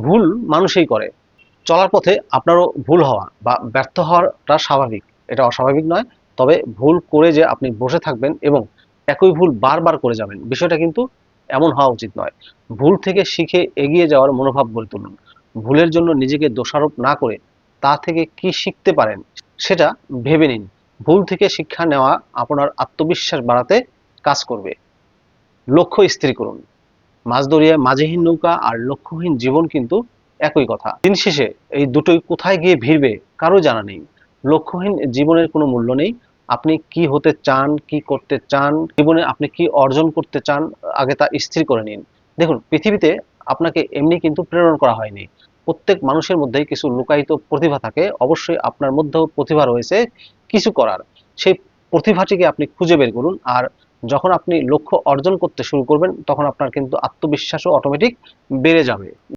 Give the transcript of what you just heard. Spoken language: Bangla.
ভুল মানুষই করে। চলার পথে আপনারও ভুল হওয়া বা ব্যর্থ হওয়াটা স্বাভাবিক, এটা অস্বাভাবিক নয়। তবে ভুল করে যে আপনি বসে থাকবেন এবং একই ভুল বারবার করে যাবেন, বিষয়টা কিন্তু এমন হওয়া উচিত নয়। ভুল থেকে শিখে এগিয়ে যাওয়ার মনোভাব গড়ে তুলুন। ভুলের জন্য নিজেকে দোষারোপ না করে তা থেকে কি শিখতে পারেন সেটা ভেবে নিন। ভুল থেকে শিক্ষা নেওয়া আপনার আত্মবিশ্বাস বাড়াতে কাজ করবে। লক্ষ্য স্থির করুন। মাঝ দরিয়ায় মাঝিহীন নৌকা আর লক্ষ্যহীন জীবন কিন্তু একই কথা। দিন শেষে এই দুটোই কোথায় গিয়ে ভিড়বে কারো জানা নেই। লক্ষ্যহীন জীবনের কোনো মূল্য নেই। আপনি কি হতে চান, কি করতে চান, জীবনে আপনি কি অর্জন করতে চান, আগে তা স্থির করে নিন। দেখুন, পৃথিবীতে আপনাকে এমনি কিন্তু প্রেরণ করা হয়নি। প্রত্যেক মানুষের মধ্যেই কিছু লুকায়িত প্রতিভা থাকে। অবশ্যই আপনার মধ্যেও প্রতিভা রয়েছে কিছু করার। সেই প্রতিভাটিকে আপনি খুঁজে বের করুন। আর যখন আপনি লক্ষ্য অর্জন করতে শুরু করবেন তখন আপনার কিন্তু আত্মবিশ্বাসও অটোমেটিক বেড়ে যাবে।